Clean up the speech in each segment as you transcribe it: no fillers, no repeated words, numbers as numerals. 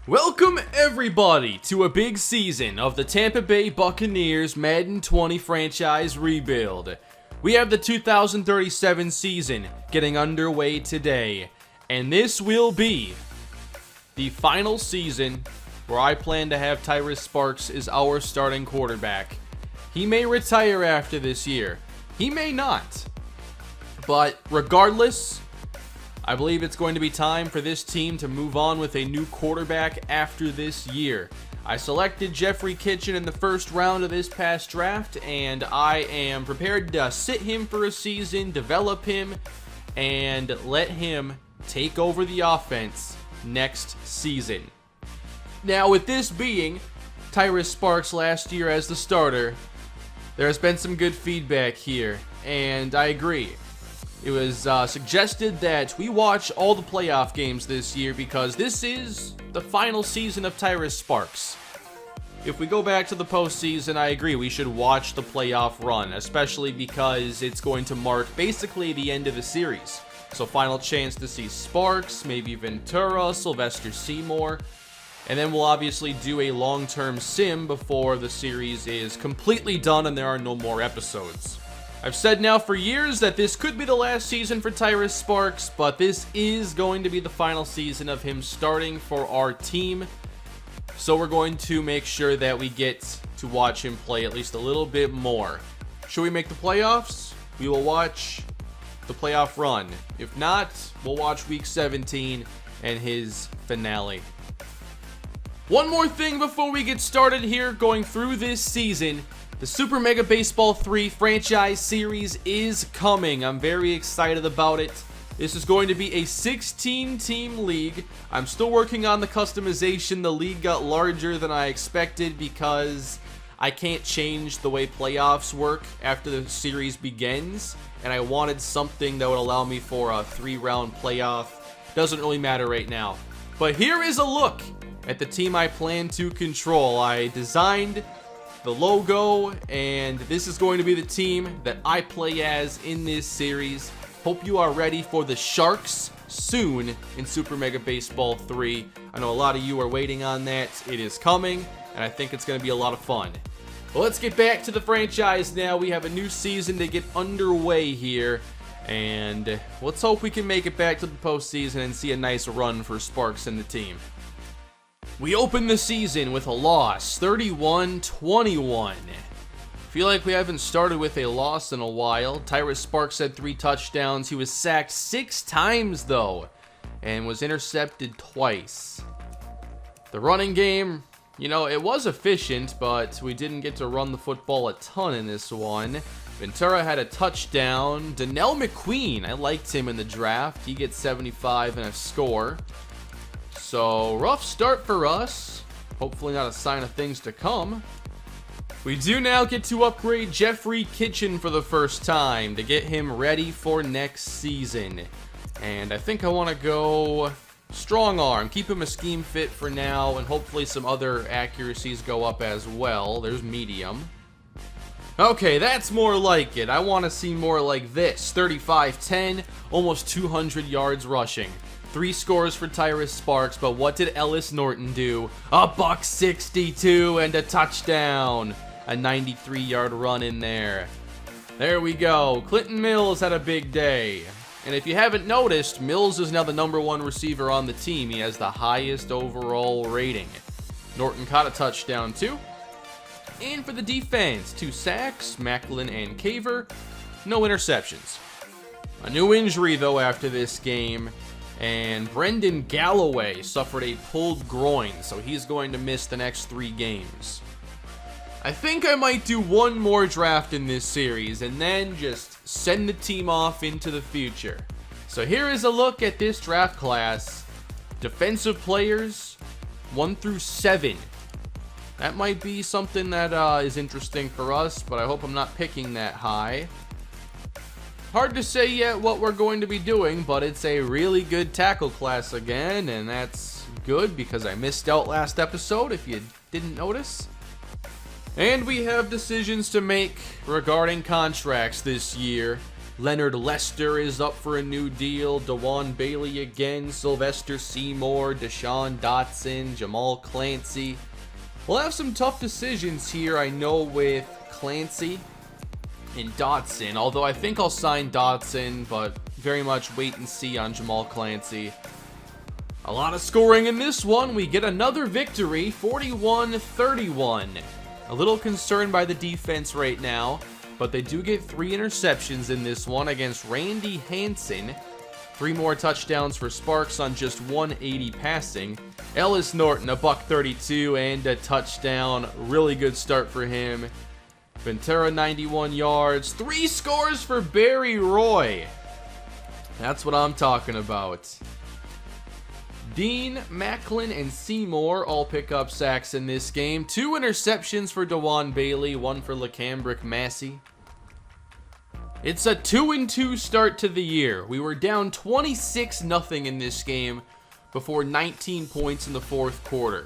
Welcome everybody to a big season of the Tampa Bay Buccaneers Madden 20 franchise rebuild. We have the 2037 season getting underway today, and this will be the final season where I plan to have Tyrus Sparks as our starting quarterback. He may retire after this year, he may not, but regardless, I believe it's going to be time for this team to move on with a new quarterback after this year. I selected Jeffrey Kitchen in the first round of this past draft, and I am prepared to sit him for a season, develop him, and let him take over the offense next season. Now, with this being Tyrus Sparks last year as the starter, there has been some good feedback here, and I agree. It was suggested that we watch all the playoff games this year because this is the final season of Tyrus Sparks. If we go back to the postseason, I agree, we should watch the playoff run, especially because it's going to mark basically the end of the series. So final chance to see Sparks, maybe Ventura, Sylvester Seymour, and then we'll obviously do a long-term sim before the series is completely done and there are no more episodes. I've said now for years that this could be the last season for Tyrus Sparks, but this is going to be the final season of him starting for our team. So we're going to make sure that we get to watch him play at least a little bit more. Should we make the playoffs? We will watch the playoff run. If not, we'll watch week 17 and his finale. One more thing before we get started here going through this season. The Super Mega Baseball 3 franchise series is coming. I'm very excited about it. This is going to be a 16-team league. I'm still working on the customization. The league got larger than I expected because I can't change the way playoffs work after the series begins, and I wanted something that would allow me for a 3-round playoff. Doesn't really matter right now. But here is a look at the team I plan to control. I designed the logo, and this is going to be the team that I play as in this series. Hope you are ready for the Sharks soon in Super Mega Baseball 3. I know a lot of you are waiting on that. It is coming, and I think it's going to be a lot of fun. But let's get back to the franchise now. We have a new season to get underway here, and let's hope we can make it back to the postseason and see a nice run for Sparks and the team. We open the season with a loss, 31-21. Feel like we haven't started with a loss in a while. Tyrus Sparks had 3 touchdowns. He was sacked 6 times though, and was intercepted twice. The running game, you know, it was efficient, but we didn't get to run the football a ton in this one. Ventura had a touchdown. Donnell McQueen, I liked him in the draft. He gets 75 and a score. So, rough start for us. Hopefully not a sign of things to come. We do now get to upgrade Jeffrey Kitchen for the first time to get him ready for next season. And I think I want to go strong arm. Keep him a scheme fit for now, and hopefully some other accuracies go up as well. There's medium. Okay, that's more like it. I want to see more like this. 35-10, almost 200 yards rushing. 3 scores for Tyrus Sparks, but what did Ellis Norton do? A buck 62 and a touchdown. A 93-yard run in there. There we go. Clinton Mills had a big day. And if you haven't noticed, Mills is now the #1 receiver on the team. He has the highest overall rating. Norton caught a touchdown too. And for the defense, 2 sacks, Macklin and Caver. No interceptions. A new injury though after this game. And Brendan Galloway suffered a pulled groin, so he's going to miss the next 3 games. I think I might do one more draft in this series and then just send the team off into the future. So here is a look at this draft class. Defensive players, 1 through 7. That might be something that is interesting for us, but I hope I'm not picking that high. Hard to say yet what we're going to be doing, but it's a really good tackle class again, and that's good because I missed out last episode if you didn't notice. And we have decisions to make regarding contracts this year. Leonard Lester is up for a new deal. DeJuan Bailey again. Sylvester Seymour. Deshaun Dotson. Jamal Clancy. We'll have some tough decisions here, I know, with Clancy and Dotson. Although I think I'll sign Dotson, but very much wait and see on Jamal Clancy. A lot of scoring in this one. We get another victory, 41-31. A little concerned by the defense right now, but they do get 3 interceptions in this one against Randy Hansen. 3 more touchdowns for Sparks on just 180 passing. Ellis Norton, a $132 and a touchdown. Really good start for him. Ventura, 91 yards. 3 scores for Barry Roy. That's what I'm talking about. Dean, Macklin, and Seymour all pick up sacks in this game. 2 interceptions for DeJuan Bailey, 1 for LeCambrick Massey. It's a 2-2 start to the year. We were down 26-0 in this game before 19 points in the 4th quarter.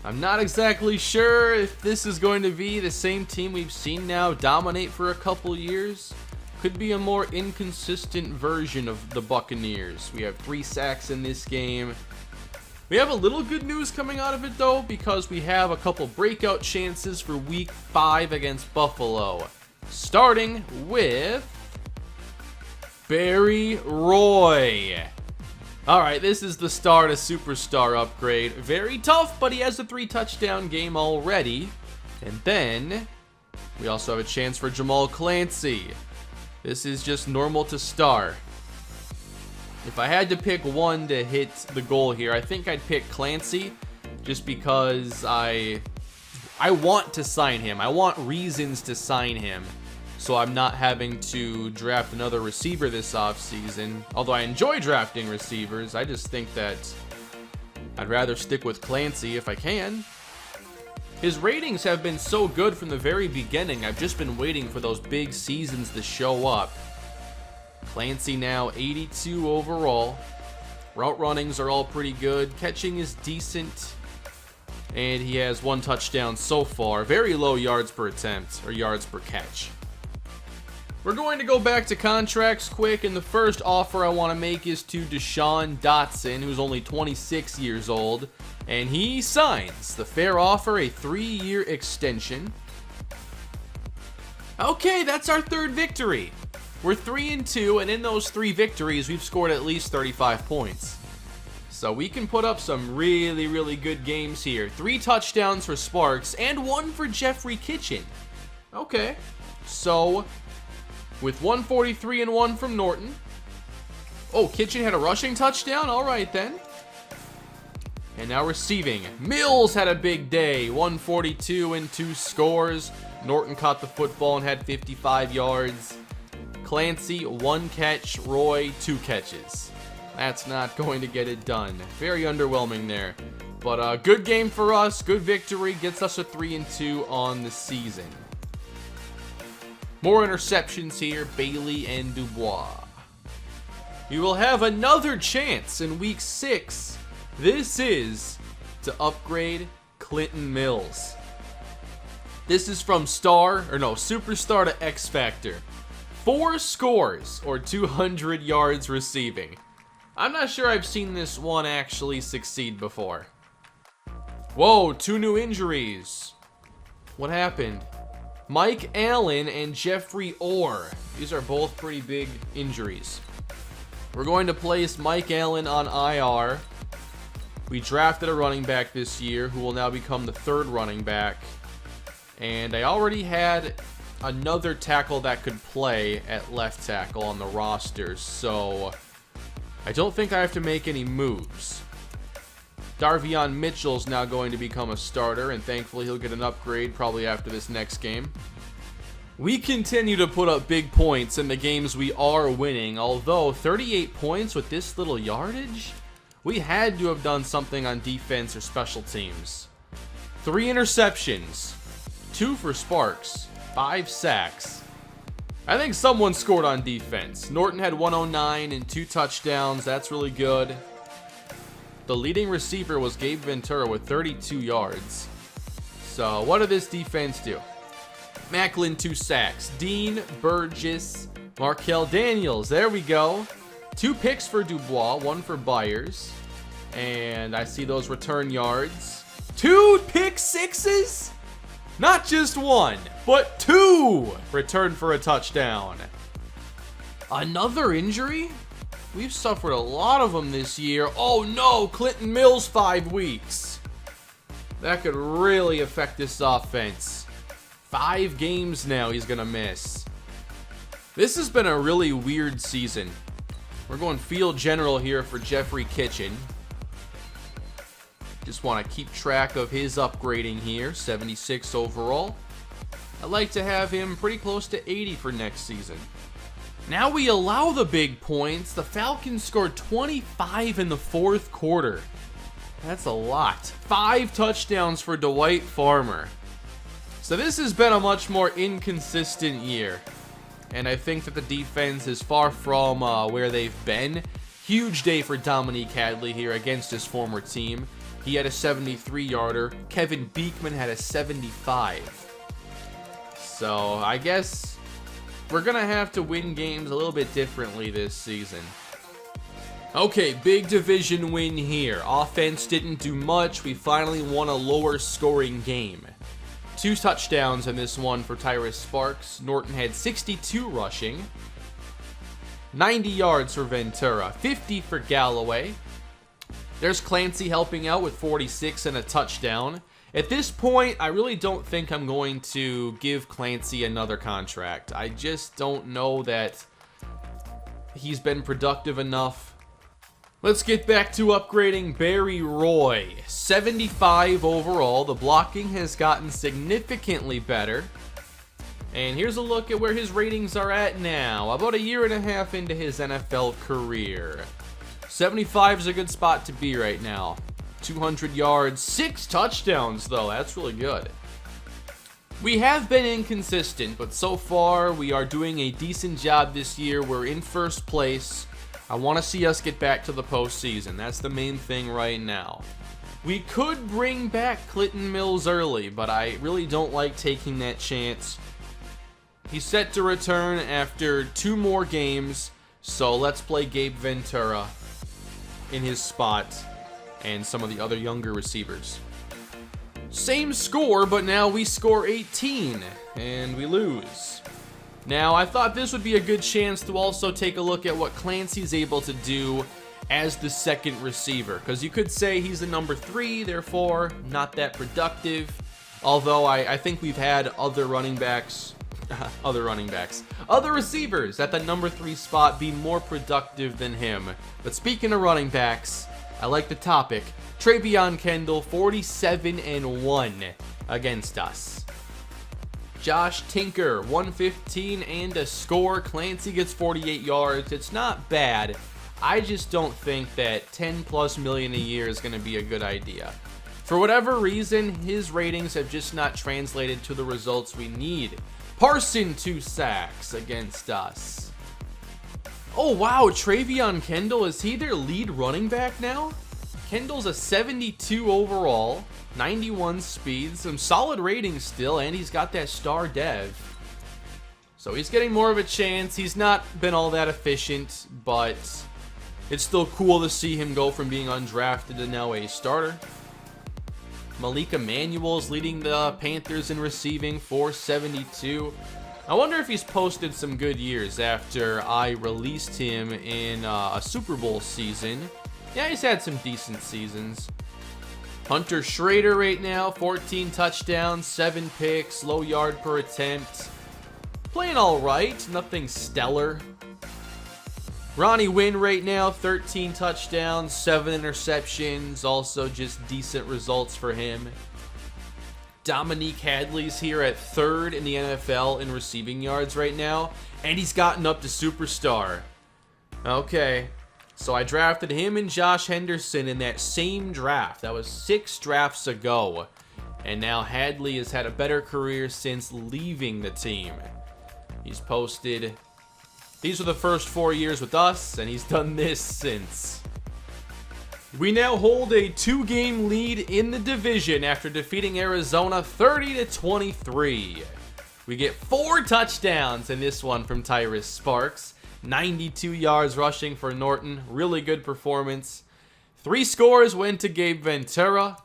I'm not exactly sure if this is going to be the same team we've seen now dominate for a couple years. Could be a more inconsistent version of the Buccaneers. We have 3 sacks in this game. We have a little good news coming out of it though, because we have a couple breakout chances for week 5 against Buffalo. Starting with Barry Roy. Alright, this is the star to superstar upgrade. Very tough, but he has a 3 touchdown game already. And then we also have a chance for Jamal Clancy. This is just normal to star. If I had to pick one to hit the goal here, I think I'd pick Clancy, just because I want to sign him. I want reasons to sign him, so I'm not having to draft another receiver this offseason. Although I enjoy drafting receivers, I just think that I'd rather stick with Clancy if I can. His ratings have been so good from the very beginning. I've just been waiting for those big seasons to show up. Clancy now 82 overall. Route runnings are all pretty good. Catching is decent. And he has 1 touchdown so far. Very low yards per attempt, or yards per catch. We're going to go back to contracts quick, and the first offer I want to make is to Deshaun Dotson, who's only 26 years old. And he signs the fair offer, a 3-year extension. Okay, that's our 3rd victory. We're 3-2, and in those 3 victories, we've scored at least 35 points. So we can put up some really, really good games here. 3 touchdowns for Sparks, and 1 for Jeffrey Kitchen. Okay, so with 143 and 1 from Norton. Oh, Kitchen had a rushing touchdown? All right, then. And now receiving. Mills had a big day. 142 and 2 scores. Norton caught the football and had 55 yards. Clancy, 1 catch. Roy, 2 catches. That's not going to get it done. Very underwhelming there. But good game for us. Good victory. Gets us a 3-2 on the season. More interceptions here. Bailey and Dubois. We will have another chance in week 6. This is to upgrade Clinton Mills. This is from superstar to X Factor. 4 scores or 200 yards receiving. I'm not sure I've seen this one actually succeed before. Whoa, 2 new injuries. What happened? Mike Allen and Jeffrey Orr. These are both pretty big injuries. We're going to place Mike Allen on IR. We drafted a running back this year who will now become the 3rd running back. And I already had another tackle that could play at left tackle on the roster, so I don't think I have to make any moves. Darvion Mitchell's now going to become a starter, and thankfully he'll get an upgrade probably after this next game. We continue to put up big points in the games we are winning, although 38 points with this little yardage? We had to have done something on defense or special teams. 3 interceptions, 2 for Sparks, 5 sacks. I think someone scored on defense. Norton had 109 and 2 touchdowns. That's really good. The leading receiver was Gabe Ventura with 32 yards. So what did this defense do? Macklin 2 sacks. Dean, Burgess, Markel Daniels, there we go. 2 picks for Dubois, 1 for Byers. And I see those return yards. 2 pick sixes? Not just 1, but 2 returned for a touchdown. Another injury? We've suffered a lot of them this year. Oh no, Clinton Mills 5 weeks. That could really affect this offense. 5 games now he's gonna miss. This has been a really weird season. We're going field general here for Jeffrey Kitchen. Just want to keep track of his upgrading here. 76 overall. I'd like to have him pretty close to 80 for next season. Now we allow the big points. The Falcons scored 25 in the 4th quarter. That's a lot. 5 touchdowns for Dwight Farmer. So this has been a much more inconsistent year. And I think that the defense is far from where they've been. Huge day for Dominique Hadley here against his former team. He had a 73-yarder. Kevin Beekman had a 75. So I guess we're going to have to win games a little bit differently this season. Okay, big division win here. Offense didn't do much. We finally won a lower scoring game. 2 touchdowns in this one for Tyrus Sparks. Norton had 62 rushing. 90 yards for Ventura. 50 for Galloway. There's Clancy helping out with 46 and a touchdown. At this point, I really don't think I'm going to give Clancy another contract. I just don't know that he's been productive enough. Let's get back to upgrading Barry Roy. 75 overall. The blocking has gotten significantly better. And here's a look at where his ratings are at now. About a year and a half into his NFL career. 75 is a good spot to be right now. 200 yards, 6 touchdowns though. That's really good. We have been inconsistent, but so far we are doing a decent job this year. We're in first place. I want to see us get back to the postseason. That's the main thing right now. We could bring back Clinton Mills early, but I really don't like taking that chance. He's set to return after 2 more games, so let's play Gabe Ventura in his spot and some of the other younger receivers. Same score, but now we score 18 and we lose. Now, I thought this would be a good chance to also take a look at what Clancy's able to do as the second receiver, because you could say he's the number 3, therefore not that productive. Although I think we've had other receivers at the number 3 spot be more productive than him. But speaking of running backs, I like the topic. TREVEON KENDALL, 47-1 against us. Josh Tinker, 115 and a score. Clancy gets 48 yards. It's not bad. I just don't think that 10+ million a year is going to be a good idea. For whatever reason, his ratings have just not translated to the results we need. PEARSON, 2 sacks against us. Oh wow, TREVEON KENDALL, is he their lead running back now? Kendall's a 72 overall, 91 speed, some solid ratings still, and he's got that star dev. So he's getting more of a chance. He's not been all that efficient, but it's still cool to see him go from being undrafted to now a starter. Malik Emanuel's leading the Panthers in receiving, 472. I wonder if he's posted some good years after I released him in a Super Bowl season. Yeah, he's had some decent seasons. Hunter Schrader right now, 14 touchdowns, 7 picks, low yard per attempt. Playing all right, nothing stellar. Ronnie WYNN right now, 13 touchdowns, 7 interceptions, also just decent results for him. Dominique Hadley's here at 3rd in the NFL in receiving yards right now, and he's gotten up to superstar. Okay, so I drafted him and Josh Henderson in that same draft. That was 6 drafts ago, and now Hadley has had a better career since leaving the team. He's posted, these are the first 4 years with us, and he's done this since. We now hold a 2-game lead in the division after defeating Arizona 30-23. We get 4 touchdowns in this one from Tyrus Sparks. 92 yards rushing for Norton. Really good performance. 3 scores went to Gabe Ventura.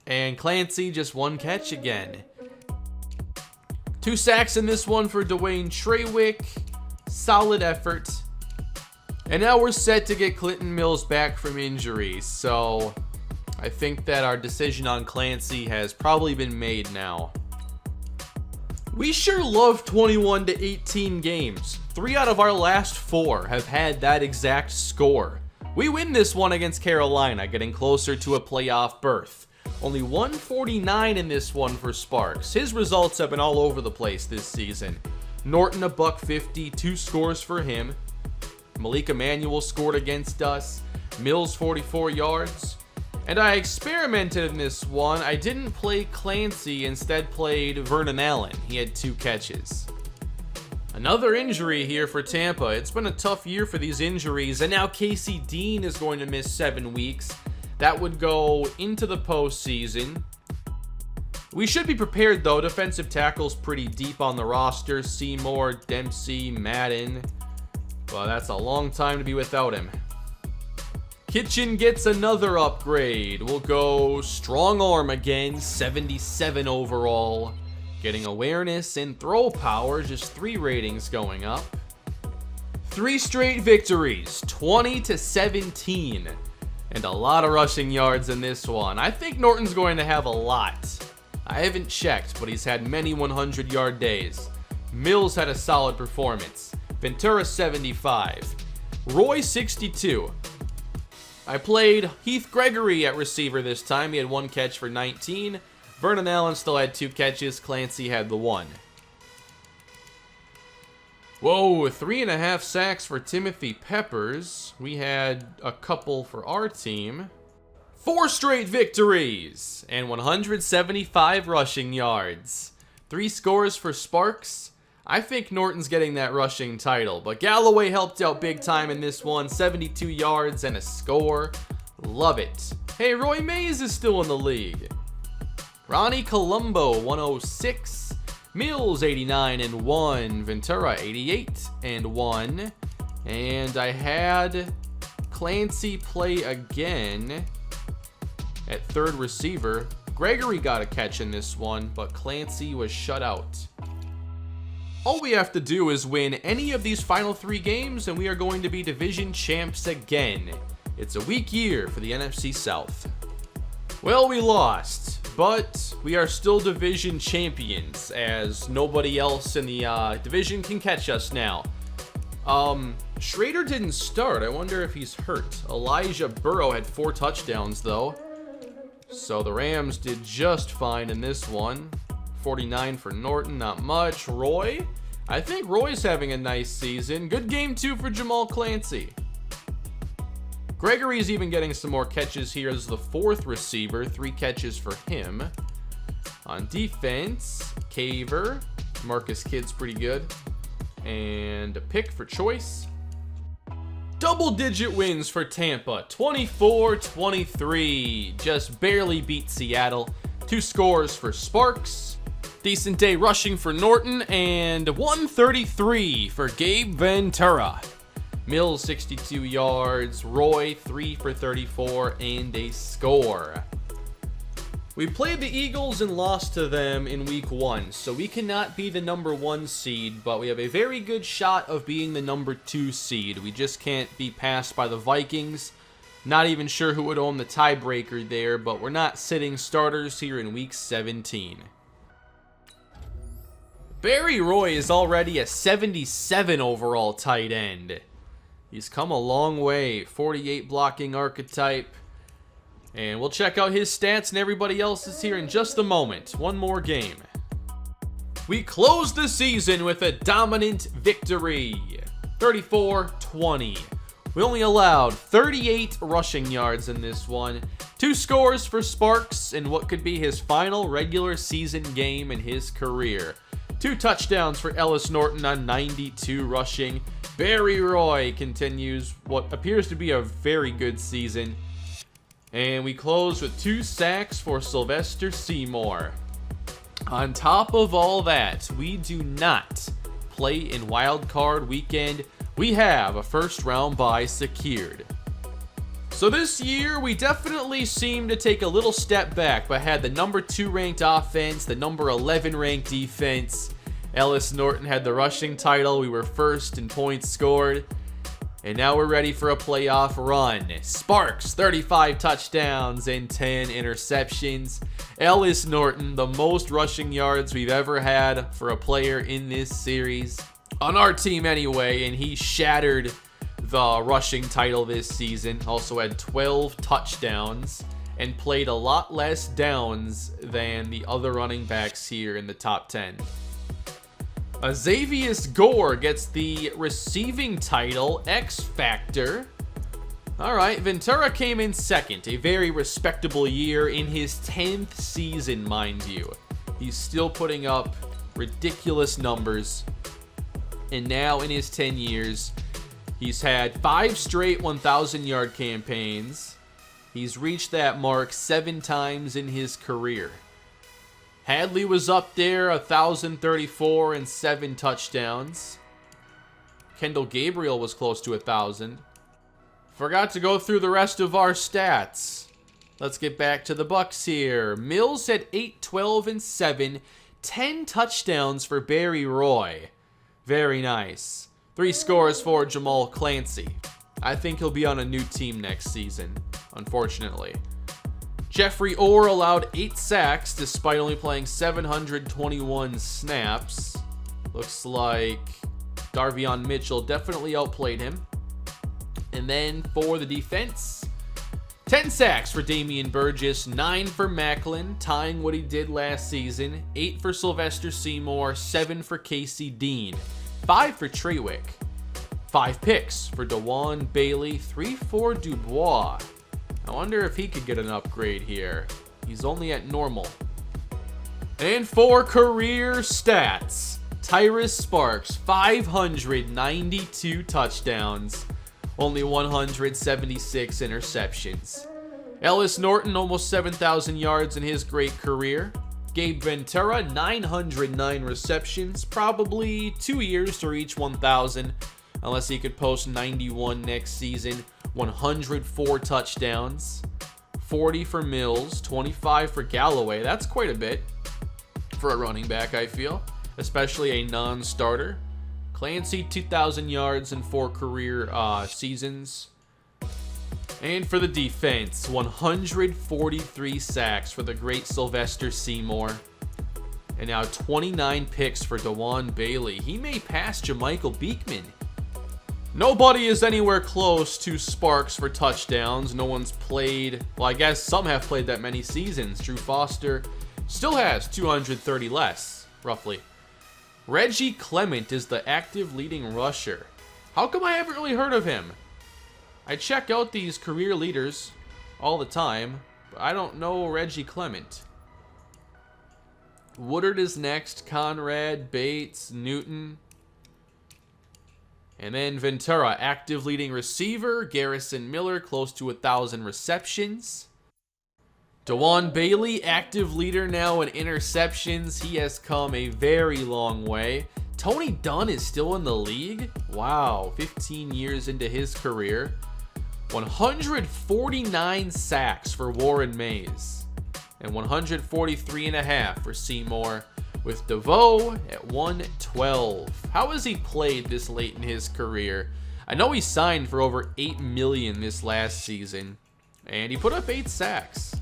And Clancy just 1 catch again. 2 sacks in this one for Dwayne Trawick. Solid effort. And now we're set to get Clinton Mills back from injury. So I think that our decision on Clancy has probably been made now. We sure love 21-18 games. 3 out of our last 4 have had that exact score. We win this one against Carolina, getting closer to a playoff berth. Only 149 in this one for Sparks. His results have been all over the place this season. Norton a $150, 2 scores for him. Malik Emanuel scored against us. Mills 44 yards. And I experimented in this one. I didn't play Clancy, instead played Vernon Allen. He had 2 catches. Another injury here for Tampa. It's been a tough year for these injuries, and now Casey Dean is going to miss 7 weeks. That would go into the postseason. We should be prepared though. Defensive tackle's pretty deep on the roster. Seymour, Dempsey, Madden. Well, that's a long time to be without him. Kitchen gets another upgrade. We'll go strong arm again, 77 overall. Getting awareness and throw power, just 3 ratings going up. 3 straight victories, 20-17. And a lot of rushing yards in this one. I think Norton's going to have a lot. I haven't checked, but he's had many 100-yard days. Mills had a solid performance. Ventura 75. Roy 62. I played Heath Gregory at receiver this time. He had 1 catch for 19. Vernon Allen still had 2 catches. Clancy had the 1. Whoa, 3.5 sacks for Timothy Peppers. We had a couple for our team. 4 straight victories and 175 rushing yards. 3 scores for Sparks. I think Norton's getting that rushing title, but Galloway helped out big time in this one. 72 yards and a score. Love it. Hey, Roy Mays is still in the league. Ronnie Colombo, 106. Mills, 89 and 1. Ventura, 88 and 1. And I had Clancy play again at 3rd receiver. Gregory got a catch in this one, but Clancy was shut out. All we have to do is win any of these final 3 games, and we are going to be division champs again. It's a weak year for the NFC South. Well, we lost, but we are still division champions, as nobody else in the division can catch us now. Schrader didn't start. I wonder if he's hurt. Elijah Burrow had 4 touchdowns, though. So the Rams did just fine in this one. 49 for Norton, not much. Roy? I think Roy's having a nice season. Good game, too, for Jamal Clancy. Gregory's even getting some more catches here as the 4th receiver. 3 catches for him. On defense, Caver. Marcus Kidd's pretty good. And a pick for Choice. Double-digit wins for Tampa. 24-23. Just barely beat Seattle. 2 scores for Sparks. Decent day rushing for Norton. And 133 for Gabe Ventura. Mills 62 yards, Roy 3 for 34, and a score. We played the Eagles and lost to them in week 1, so we cannot be the number 1 seed, but we have a very good shot of being the number 2 seed. We just can't be passed by the Vikings. Not even sure who would own the tiebreaker there, but we're not sitting starters here in week 17. Barry Roy is already a 77 overall tight end. He's come a long way. 48 blocking archetype. And we'll check out his stats and everybody else's here in just a moment. One more game. We close the season with a dominant victory. 34-20. We only allowed 38 rushing yards in this one. 2 scores for Sparks in what could be his final regular season game in his career. 2 touchdowns for Ellis Norton on 92 rushing. Barry Roy continues what appears to be a very good season. And we close with 2 sacks for Sylvester Seymour. On top of all that, we do not play in Wild Card Weekend. We have a first round bye secured. So this year, we definitely seem to take a little step back, but had the number 2 ranked offense, the number 11 ranked defense. Ellis Norton had the rushing title. We were first in points scored. And now we're ready for a playoff run. Sparks, 35 touchdowns and 10 interceptions. Ellis Norton, the most rushing yards we've ever had for a player in this series. On our team anyway, and he shattered the rushing title this season. Also had 12 touchdowns and played a lot less downs than the other running backs here in the top 10. Xavier Gore gets the receiving title, X Factor. Alright, Ventura came in second. A very respectable year in his 10th season, mind you. He's still putting up ridiculous numbers. And now in his 10 years, he's had 5 straight 1,000-yard campaigns. He's reached that mark 7 times in his career. Hadley was up there, 1,034 and 7 touchdowns. Kendall Gabriel was close to 1,000. Forgot to go through the rest of our stats. Let's get back to the Bucs here. Mills had 8, 12, and 7. 10 touchdowns for Barry Roy. Very nice. 3 scores for Jamal Clancy. I think he'll be on a new team next season, unfortunately. Jeffrey Orr allowed 8 sacks despite only playing 721 snaps. Looks like Darvion Mitchell definitely outplayed him. And then for the defense, 10 sacks for Damian Burgess, 9 for Macklin, tying what he did last season, 8 for Sylvester Seymour, 7 for Casey Dean, 5 for Trewick, 5 picks for DeJuan Bailey, 3 for Dubois. I wonder if he could get an upgrade here. He's only at normal. And for career stats, Tyrus Sparks, 592 touchdowns, only 176 interceptions. Ellis Norton, almost 7,000 yards in his great career. Gabe Ventura, 909 receptions, probably 2 years to reach 1,000, unless he could post 91 next season. 104 touchdowns, 40 for Mills, 25 for Galloway. That's quite a bit for a running back, I feel, especially a non-starter. Clancy, 2,000 yards in 4 career seasons. And for the defense, 143 sacks for the great Sylvester Seymour. And now 29 picks for DeJuan Bailey. He may pass Jamichael Beekman. Nobody is anywhere close to Sparks for touchdowns. No one's played, well, I guess some have played that many seasons. Drew Foster still has 230 less, roughly. Reggie Clement is the active leading rusher. How come I haven't really heard of him? I check out these career leaders all the time, but I don't know Reggie Clement. Woodard is next, Conrad, Bates, Newton. And then Ventura, active leading receiver. Garrison Miller, close to 1,000 receptions. DeJuan Bailey, active leader now in interceptions. He has come a very long way. Tony Dunn is still in the league. Wow, 15 years into his career. 149 sacks for Warren Mays. And 143.5 for Seymour. With DeVoe at 112. How has he played this late in his career? I know he signed for over $8 million this last season, and he put up 8 sacks.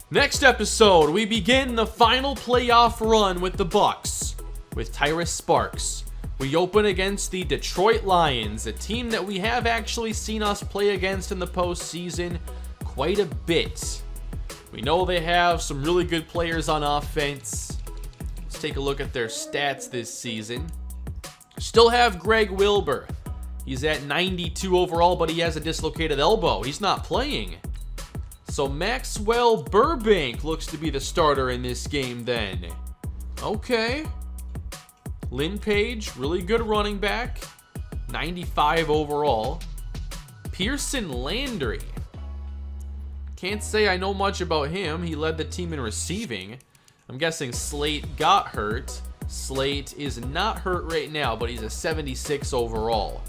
Next episode, we begin the final playoff run with the Bucs, with Tyrus Sparks. We open against the Detroit Lions, a team that we have actually seen us play against in the postseason quite a bit. We know they have some really good players on offense. Take a look at their stats this season. Still have Greg Wilbur. He's at 92 overall, but he has a dislocated elbow. He's not playing. So Maxwell Burbank looks to be the starter in this game then. Okay. Lynn Page, really good running back. 95 overall. Pearson Landry. Can't say I know much about him. He led the team in receiving. I'm guessing Slate got hurt. Slate is not hurt right now, but he's a 76 overall.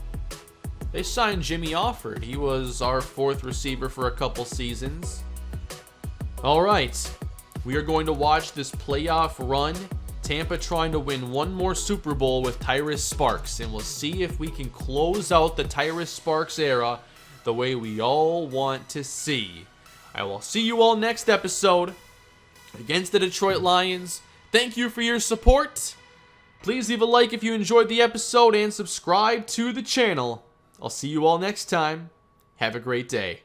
They signed Jimmy Offord. He was our 4th receiver for a couple seasons. All right, we are going to watch this playoff run. Tampa trying to win one more Super Bowl with Tyrus Sparks, and we'll see if we can close out the Tyrus Sparks era the way we all want to see. I will see you all next episode against the Detroit Lions. Thank you for your support. Please leave a like if you enjoyed the episode and subscribe to the channel. I'll see you all next time. Have a great day.